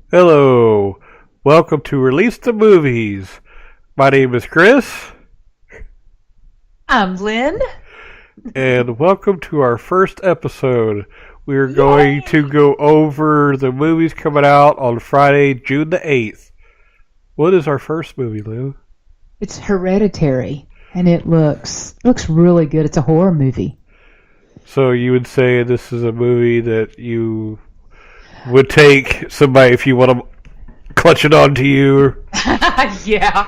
Hello, welcome to Release the Movies. My name is Chris, I'm Lynn. and welcome to our first episode. We're going to go over the movies coming out on Friday, June the 8th. What is our first movie, Lynn? It's Hereditary, and it looks really good. It's a horror movie. So you would say this is a movie that you would take somebody if you want to clutch it onto you? Yeah.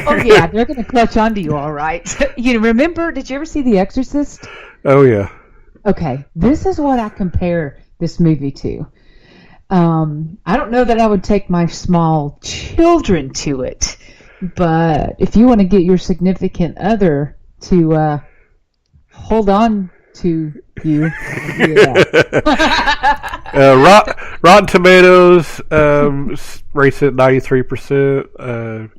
Oh, yeah, they're going to clutch onto you, all right. Remember, did you ever see The Exorcist? Oh, yeah. Okay, this is what I compare this movie to. I don't know that I would take my small children to it, but if you want to get your significant other to hold on to you, yeah. Rotten Tomatoes rates it 93%.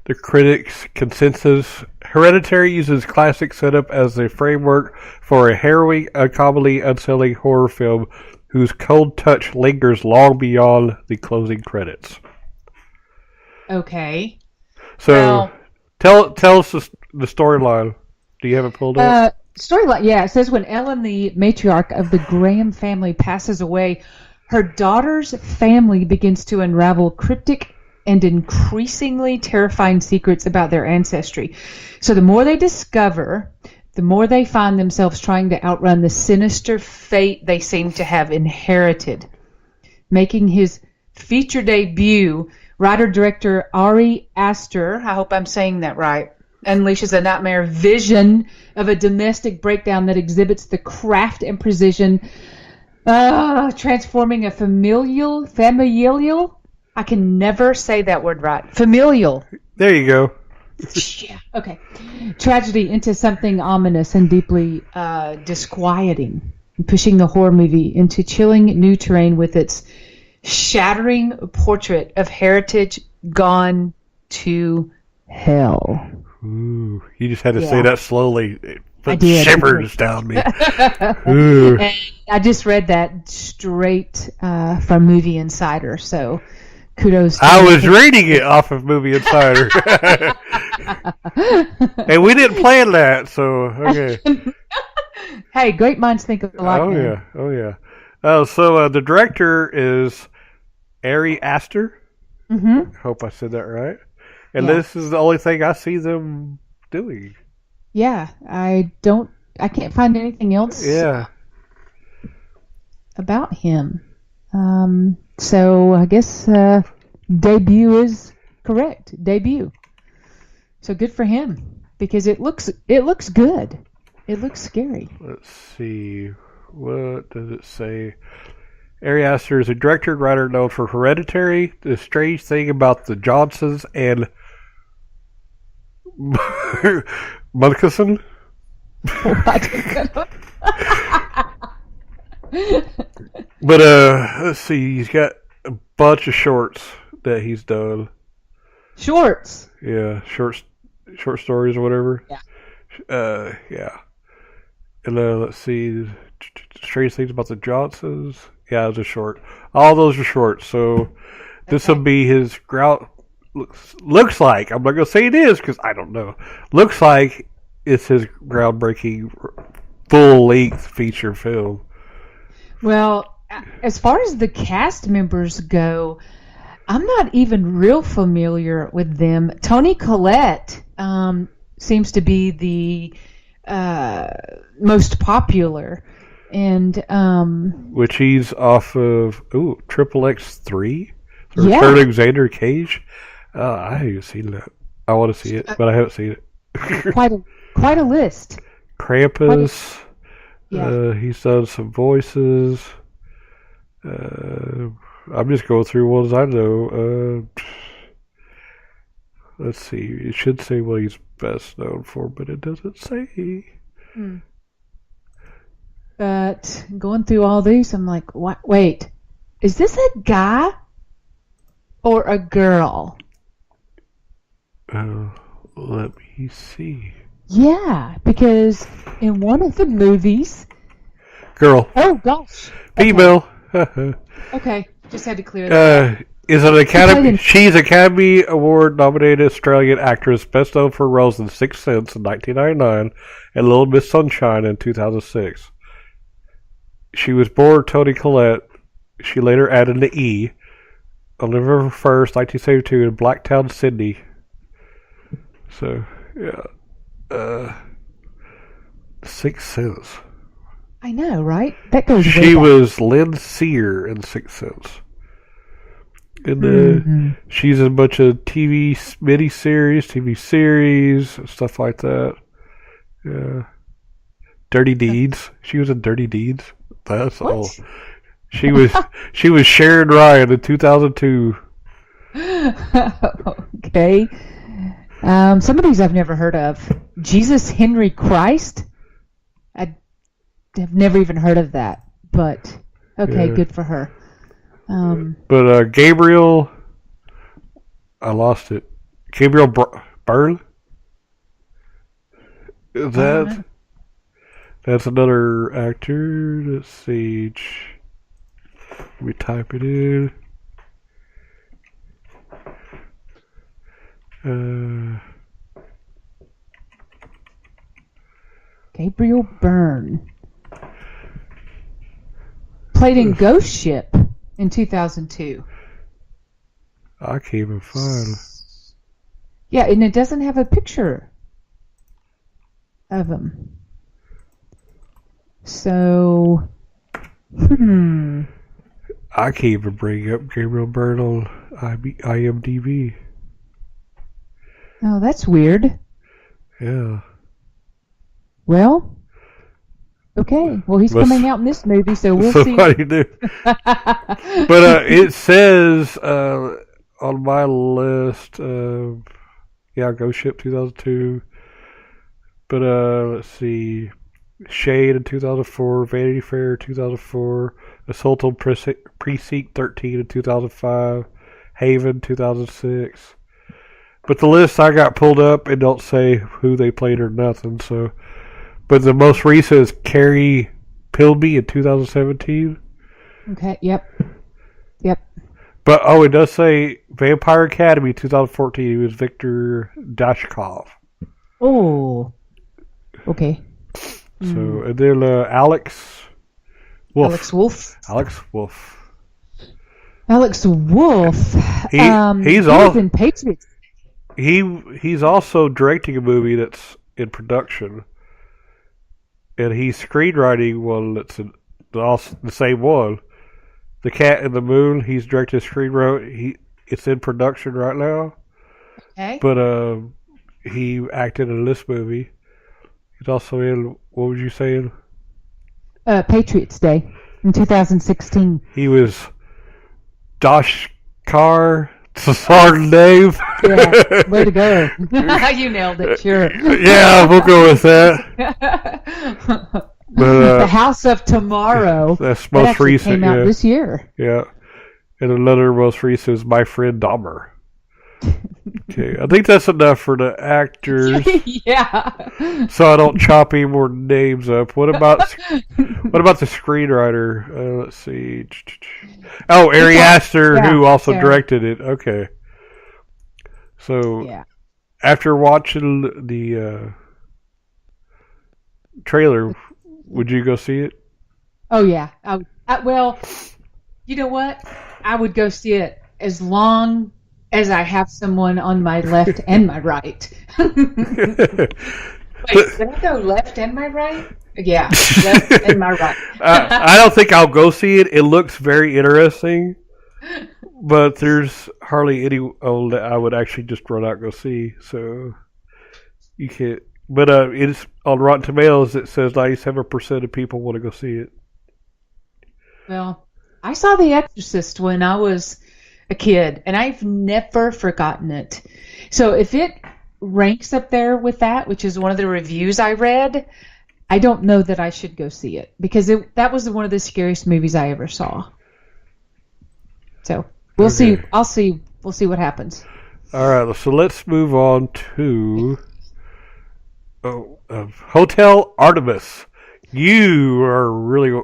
The critics' consensus: Hereditary uses classic setup as the framework for a harrowing, uncommonly unsettling horror film whose cold touch lingers long beyond the closing credits. Okay. So, tell us the storyline. Do you have it pulled up? Storyline, yeah. It says when Ellen, the matriarch of the Graham family, passes away, her daughter's family begins to unravel cryptic and increasingly terrifying secrets about their ancestry. So the more they discover, the more they find themselves trying to outrun the sinister fate they seem to have inherited. Making his feature debut, writer-director Ari Aster, I hope I'm saying that right, unleashes a nightmare vision of a domestic breakdown that exhibits the craft and precision, transforming a familial, I can never say that word right, familial. There you go. Yeah, okay. Tragedy into something ominous and deeply disquieting, pushing the horror movie into chilling new terrain with its shattering portrait of heritage gone to hell. Ooh, you just had to say that slowly. It put shivers down me. And I just read that straight from Movie Insider, so kudos to I was reading it off of Movie Insider. And we didn't plan that, so okay. Hey, great minds think alike. Oh, man. yeah. Oh, yeah. So the director is Ari Aster. Mm-hmm. Hope I said that right. And this is the only thing I see them doing. Yeah, I can't find anything else about him. So I guess debut is correct. Debut. So good for him because it looks good. It looks scary. Let's see. What does it say? Ari Aster is a director and writer known for Hereditary, The Strange Thing About the Johnsons, and Munchausen. But let's see. He's got a bunch of shorts that he's done. Shorts. Yeah, short stories or whatever. Yeah. Yeah. And let's see. Strange Things About the Johnsons. Yeah, it was a short. All those are short. So this will be his ground. Looks like, I'm not going to say it is because I don't know. Looks like it's his groundbreaking full-length feature film. Well, as far as the cast members go, I'm not even real familiar with them. Toni Collette seems to be the most popular. And which he's off of Triple X3? Returning Xander Cage? I haven't seen that. I want to see it, but I haven't seen it. quite a list. Krampus. He's done some voices. I'm just going through ones I know. Let's see. It should say what he's best known for, but it doesn't say. But going through all these, I'm like, what? Wait, is this a guy or a girl? Let me see. Yeah, because in one of the movies... Girl. Oh, gosh. Female. Okay, just had to clear that up. Is an Academy. She's Academy Award nominated Australian actress, best known for roles in Sixth Sense in 1999 and Little Miss Sunshine in 2006. She was born Toni Collette. She later added an E on November 1st, 1972, in Blacktown, Sydney. So, yeah. Sixth Sense. I know, right? That goes. She was Lynn Sear in Sixth Sense. And she's in a bunch of TV miniseries, TV series, stuff like that. Yeah. Dirty Deeds. She was in Dirty Deeds. That's what? all. She was Sharon Ryan in 2002. Okay. Some of these I've never heard of. Jesus Henry Christ? I have never even heard of that. But, okay, good for her. But Gabriel, I lost it. Gabriel Byrne? Is that? That's another actor. Let's see. Let me type it in. Gabriel Byrne. Played in Ghost Ship in 2002. I can't even find. Yeah, and it doesn't have a picture of him. So, I can't even bring up Gabriel Byrne on IMDb. Oh, that's weird. Yeah. Well, okay. Well, he's coming out in this movie, so we'll see. What do you do? But it says on my list, Ghost Ship 2002. But let's see. Shade in 2004, Vanity Fair 2004, Assault on Precinct 13 in 2005, Haven 2006. But the list I got pulled up, it don't say who they played or nothing. So, but the most recent is Carrie Pilby in 2017. Okay. Yep. But it does say Vampire Academy 2014. It was Victor Dashkov. Oh. Okay. So, and then Alex Wolff. Alex Wolff. He's in Patriots. He's also directing a movie that's in production, and he's screenwriting one that's the same one, The Cat in the Moon. He's directed screenwrote. It's in production right now. Okay. But he acted in this movie. He's also in, what was you saying? Patriots Day in 2016. He was Dashkar. It's a hard name. Yeah, way to go. You nailed it, sure. Yeah, we'll go with that. But, The House of Tomorrow. That's most recent. Came out this year. Yeah. And another most recent is My Friend Dahmer. Okay, I think that's enough for the actors. Yeah. So I don't chop any more names up. What about the screenwriter? Let's see. Oh, Airy Aster, who also directed it. Okay. So after watching the trailer, would you go see it? Oh yeah. Well, you know what? I would go see it as long as I have someone on my left and my right. Wait, did I go left and my right? Yeah, left and my right. I don't think I'll go see it. It looks very interesting, but there's hardly anyone that I would actually just run out and go see. So you can't. But it's on Rotten Tomatoes. It says 97% of people want to go see it. Well, I saw The Exorcist when I was a kid, and I've never forgotten it. So if it ranks up there with that, which is one of the reviews I read, I don't know that I should go see it, because that was one of the scariest movies I ever saw. So we'll see. We'll see what happens. All right, so let's move on to Hotel Artemis. You are really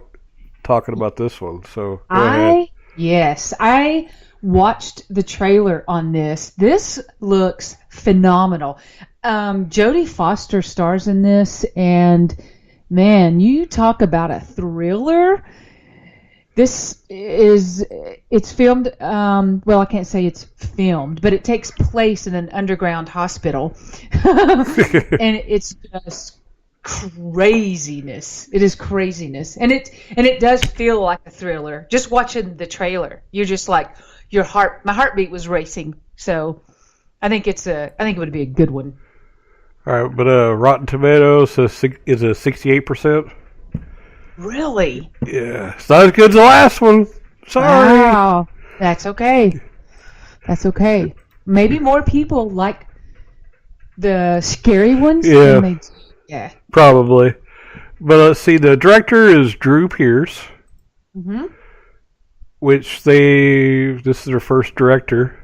talking about this one, so go ahead. Yes, I watched the trailer on this. This looks phenomenal. Jodie Foster stars in this, and man, you talk about a thriller. It's filmed, well, I can't say it's filmed, but it takes place in an underground hospital. And it's just craziness. It is craziness. And it does feel like a thriller. Just watching the trailer, you're just like, my heartbeat was racing. So I think it would be a good one. All right, but Rotten Tomatoes is a 68%. Really? Yeah, it's not as good as the last one. Sorry. Wow. That's okay. That's okay. Maybe more people like the scary ones. Yeah. Yeah. Probably. But let's see, the director is Drew Pearce. Mm-hmm. Which this is their first director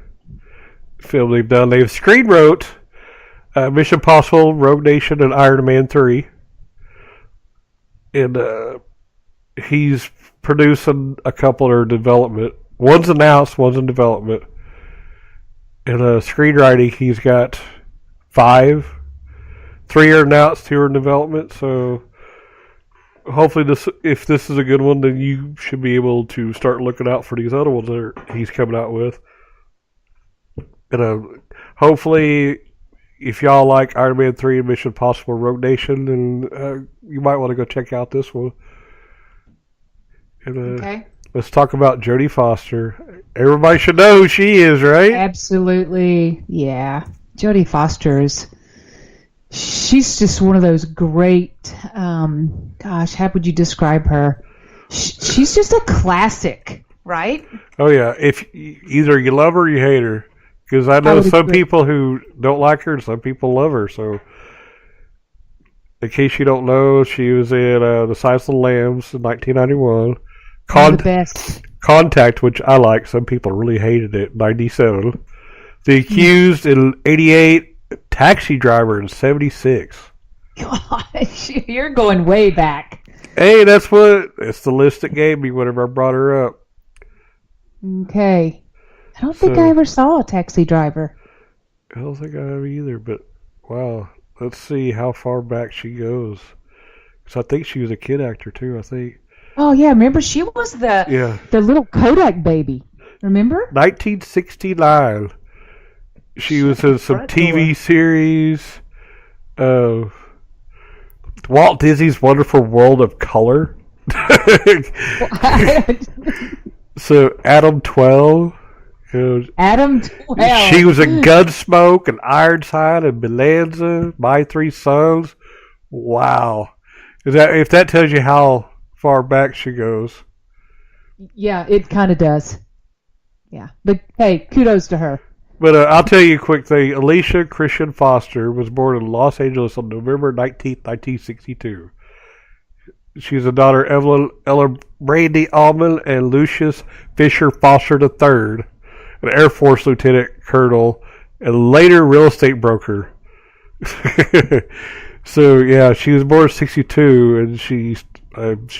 film they've done. They've screenwrote Mission Impossible, Rogue Nation, and Iron Man 3. And he's producing a couple that are in development. One's announced, one's in development. And screenwriting, he's got 5. 3 are announced, 2 are in development. So hopefully, if this is a good one, then you should be able to start looking out for these other ones that he's coming out with. And hopefully, if y'all like Iron Man 3 and Mission Impossible Rogue Nation, then you might want to go check out this one. And, okay. Let's talk about Jodie Foster. Everybody should know who she is, right? Absolutely. Yeah. Jodie Foster she's just one of those great, gosh, how would you describe her? She's just a classic, right? Oh, yeah. If either you love her or you hate her. Because I know some people who don't like her and some people love her. So, in case you don't know, she was in The Silence of the Lambs in 1991. The best. Contact, which I like. Some people really hated it, 97. The Accused in 88. Taxi Driver in 76. Gosh, you're going way back. Hey, it's the list that gave me whenever I brought her up. Okay. I don't think I ever saw a Taxi Driver. I don't think I have either, but wow. Let's see how far back she goes. Because I think she was a kid actor too, I think. Oh, yeah. Remember, she was the little Kodak baby. Remember? 1969. She was in some TV series. Walt Disney's Wonderful World of Color. So, Adam 12. Adam 12. She was in Gunsmoke and Ironside and Bonanza, My Three Sons. Wow. If that tells you how far back she goes. Yeah, it kind of does. Yeah. But, hey, kudos to her. But I'll tell you a quick thing. Alicia Christian Foster was born in Los Angeles on November 19th, 1962. She's the daughter of Ella Brandy Allman and Lucius Fisher Foster III, an Air Force lieutenant colonel and later real estate broker. So, yeah, she was born in 62, and she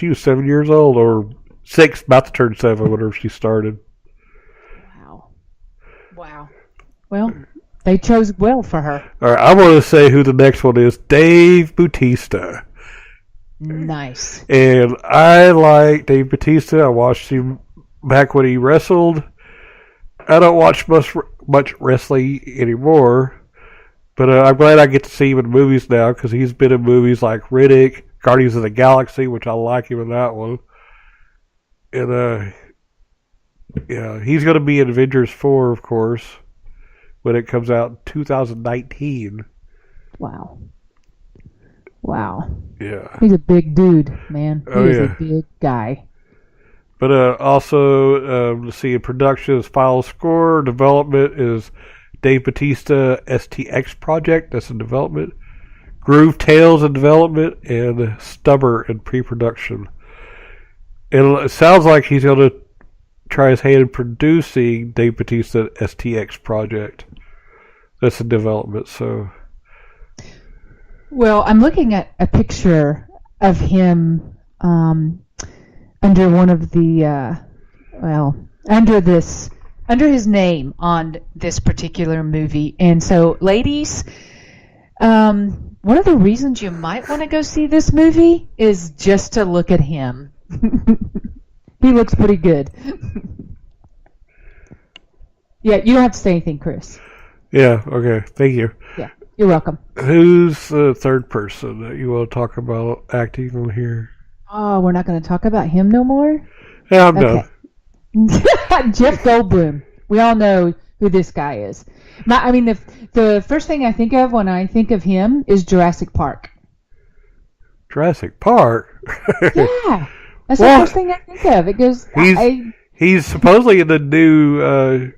was 7 years old, or 6, about to turn 7, whenever she started. Wow. Well, they chose well for her. All right, I want to say who the next one is. Dave Bautista. Nice. And I like Dave Bautista. I watched him back when he wrestled. I don't watch much wrestling anymore, but I'm glad I get to see him in movies now because he's been in movies like Riddick, Guardians of the Galaxy, which I like him in that one. And yeah, he's going to be in Avengers 4, of course, when it comes out in 2019. Wow. Yeah. He's a big dude, man. He's a big guy. But also, let's see, in production is Final Score. Development is Dave Bautista STX Project. That's in development. Groove Tales in development. And Stubber in pre-production. And it sounds like he's going to try his hand in producing Dave Bautista STX Project. That's in development, so... Well, I'm looking at a picture of him under one of the, under under his name on this particular movie. And so, ladies, one of the reasons you might want to go see this movie is just to look at him. He looks pretty good. Yeah, you don't have to say anything, Chris. Yeah, okay. Thank you. Yeah, you're welcome. Who's the third person that you want to talk about acting on here? Oh, we're not going to talk about him no more? Yeah, I'm done. Jeff Goldblum. We all know who this guy is. The first thing I think of when I think of him is Jurassic Park. Jurassic Park? Yeah. That's the first thing I think of. It goes... He's supposedly in the new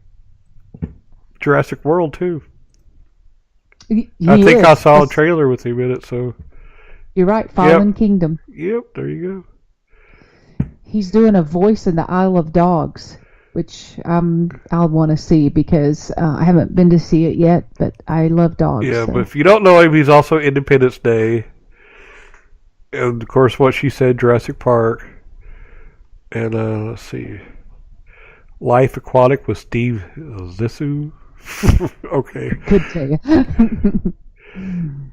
Jurassic World, too. I think I saw a trailer with him in it, so... You're right, Fallen Kingdom. Yep, there you go. He's doing a voice in the Isle of Dogs, which I'll want to see because I haven't been to see it yet, but I love dogs. Yeah, but if you don't know him, he's also Independence Day. And, of course, what she said, Jurassic Park. And, let's see. Life Aquatic with Steve Zissou. Okay. Could tell you.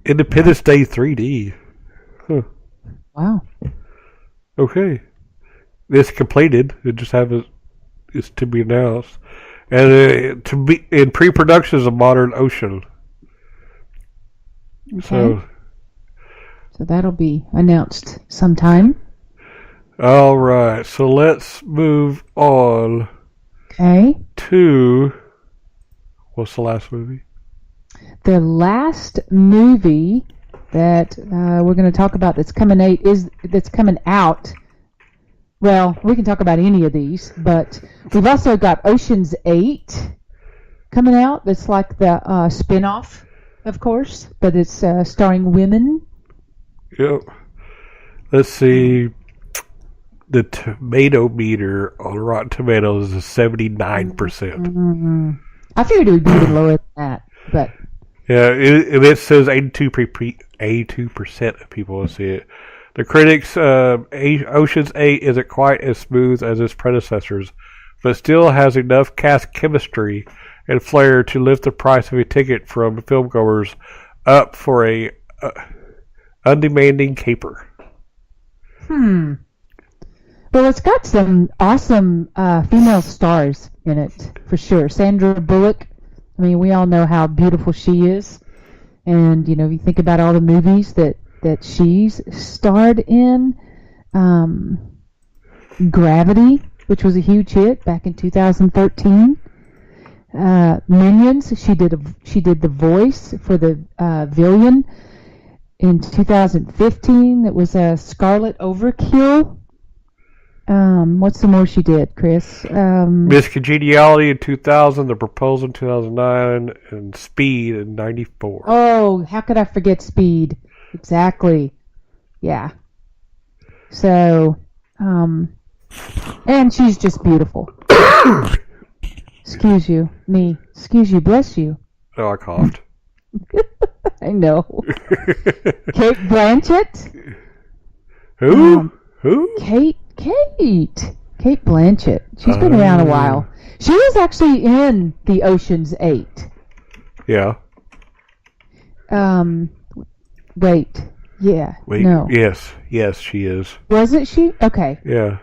Independence Day 3D. Huh. Wow. Okay. It's completed. It just is to be announced. And to be in pre-production is a modern ocean. Okay. So that'll be announced sometime. All right. So let's move on. Okay. To what's the last movie? The last movie that we're going to talk about that's coming out. Well, we can talk about any of these, but we've also got Ocean's 8 coming out. That's like the spin-off, of course, but it's starring women. Yep. Let's see. The tomato meter on Rotten Tomatoes is 79%. Mm-hmm. I figured it would be even lower than that, but... Yeah, it says 82% of people will see it. The critics, Ocean's 8 isn't quite as smooth as its predecessors, but still has enough cast chemistry and flair to lift the price of a ticket from filmgoers up for a undemanding caper. Well, it's got some awesome female stars in it, for sure. Sandra Bullock, I mean, we all know how beautiful she is. And, you know, you think about all the movies that she's starred in. Gravity, which was a huge hit back in 2013. Minions, she did the voice for the villain in 2015. It was a Scarlet Overkill. What's the more she did, Chris? Miss Congeniality in 2000, The Proposal in 2009, and Speed in 94. Oh, how could I forget Speed? Exactly. Yeah. So, and she's just beautiful. Excuse you, bless you. Oh, I coughed. I know. Kate Blanchett? Who? Who? Kate Blanchett. She's been around a while. She was actually in the Ocean's 8. Yeah. Wait. Yeah. Wait. No. Yes, she is. Wasn't she? Okay. Yeah.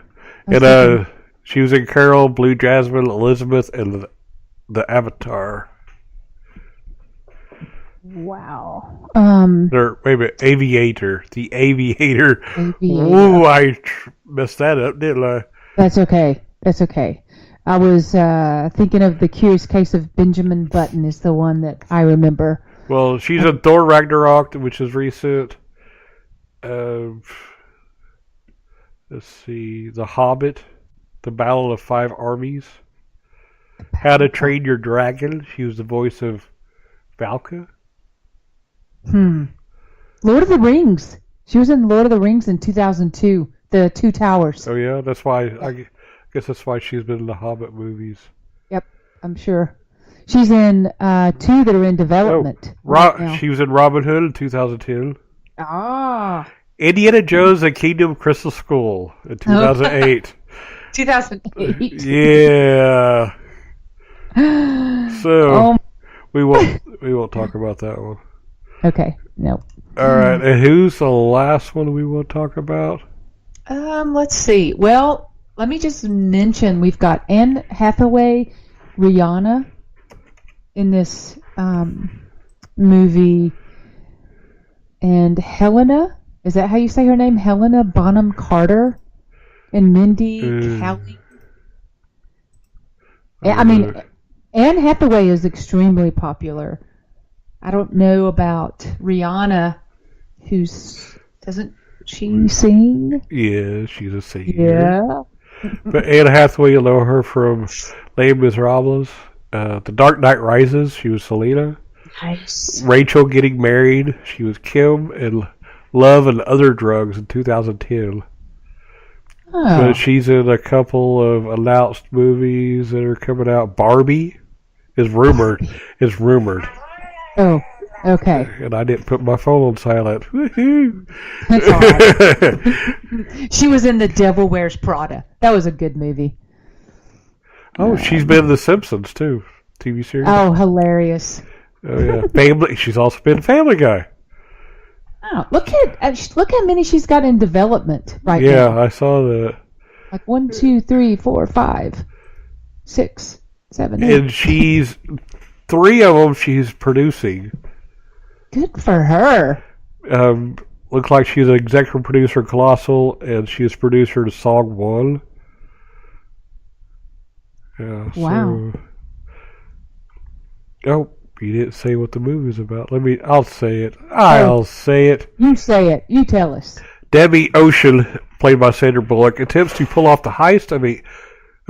And she was in Carol, Blue Jasmine, Elizabeth, and the Avatar. Wow. Or, wait a minute, Aviator. The Aviator. Ooh, I messed that up, didn't I? That's okay. I was thinking of The Curious Case of Benjamin Button is the one that I remember. Well, she's in Thor Ragnarok, which is recent. Let's see. The Hobbit. The Battle of Five Armies. How to Train Your Dragon. She was the voice of Valka. Lord of the Rings. She was in Lord of the Rings in 2002. The Two Towers. Oh, yeah? That's why... I guess that's why she's been in the Hobbit movies. Yep, I'm sure. She's in 2 that are in development. She was in Robin Hood in 2010. Ah. Indiana Jones and Kingdom of Crystal Skull in 2008. 2008. Yeah. So we won't talk about that one. Okay, no. All right, and who's the last one we will talk about? Let's see. Well, let me just mention we've got Anne Hathaway, Rihanna in this movie, and Helena. Is that how you say her name? Helena Bonham Carter and Mindy Kaling. I mean, Anne Hathaway is extremely popular. I don't know about Rihanna, doesn't she sing? Yeah, she's a singer. Yeah. But Anne Hathaway, you'll know her from Les Miserables, The Dark Knight Rises. She was Selena. Nice. Rachel Getting Married. She was Kim in Love and Other Drugs in 2010. Oh. But she's in a couple of announced movies that are coming out. Barbie is rumored. Is rumored. Oh, okay. And I didn't put my phone on silent. Woohoo! That's all right. She was in The Devil Wears Prada. That was a good movie. Oh, she's been in The Simpsons too, TV series. Oh, hilarious. Oh yeah, Family. She's also been Family Guy. Oh, look how many she's got in development right now. Yeah, I saw that. Like 1, 2, 3, 4, 5, 6, 7, 8. And she's 3 of them. She's producing. Good for her. Looks like she's an executive producer of Colossal, and she's producer to Song 1. Yeah. Wow. Oh, you didn't say what the movie's about. I'll say it. I'll say it. You say it. You tell us. Debbie Ocean, played by Sandra Bullock, attempts to pull off the heist of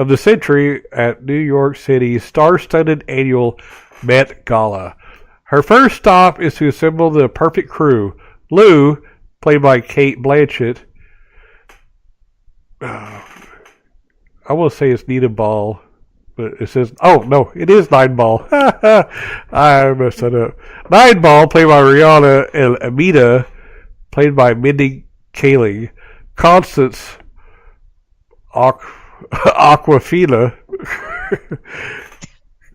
the century at New York City's star-studded annual Met Gala. Her first stop is to assemble the perfect crew. Lou, played by Kate Blanchett. I want to say it's Nina Ball, but it says, oh, no, it is Nine Ball. I messed that up. Nine Ball, played by Rihanna, and Amita, played by Mindy Kaling. Constance Aquafina.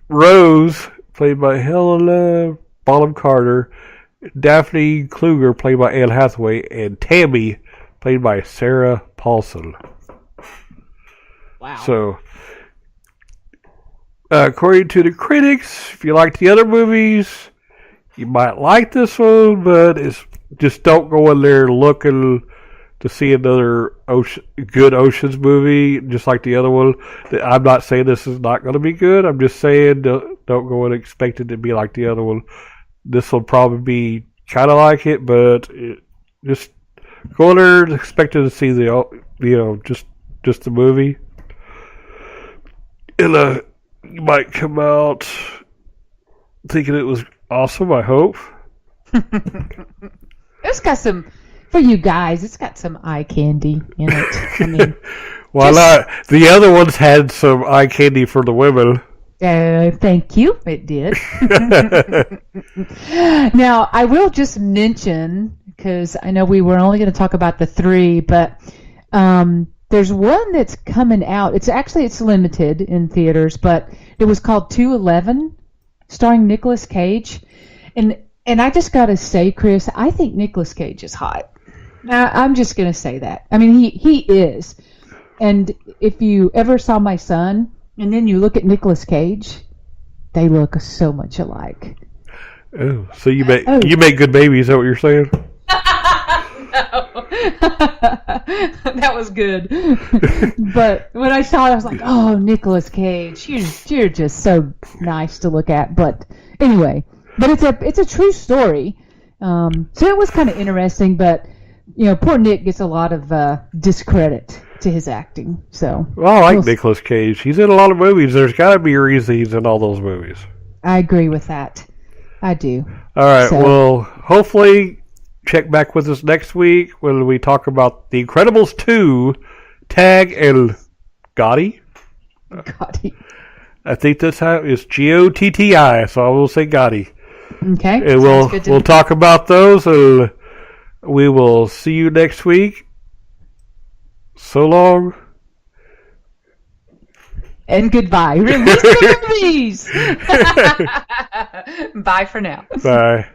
Rose, played by Helena Bonham Carter. Daphne Kluger, played by Anne Hathaway. And Tammy, played by Sarah Paulson. Wow. So, according to the critics, if you like the other movies, you might like this one, but just don't go in there looking to see another good Oceans movie, just like the other one. I'm not saying this is not going to be good. I'm just saying don't go and expect it to be like the other one. This will probably be kind of like it, but just go in there and expect to see just the movie. And you might come out thinking it was awesome, I hope. It's got some, for you guys, it's got some eye candy in it. I mean, why not? The other ones had some eye candy for the women. Thank you. It did. Now, I will just mention, because I know we were only going to talk about the 3, but there's one that's coming out. It's limited in theaters, but it was called 211, starring Nicolas Cage. And I just got to say, Chris, I think Nicolas Cage is hot. Now, I'm just going to say that. I mean, he is. And if you ever saw My Son, and then you look at Nicolas Cage, they look so much alike. Oh, so you make good babies, is that what you're saying? No. That was good. But when I saw it, I was like, oh, Nicolas Cage, you're just so nice to look at. But anyway, it's a true story. So it was kind of interesting, but poor Nick gets a lot of discredit to his acting. So well, I like Nicolas Cage. He's in a lot of movies. There's got to be a reason he's in all those movies. I agree with that. I do. All right. So, well, hopefully check back with us next week when we talk about The Incredibles 2, Tag, and Gotti. Gotti. I think that's how it's Gotti, so I will say Gotti. Okay. And we'll talk about those, and we will see you next week. So long. And goodbye. Release the movies. Bye for now. Bye.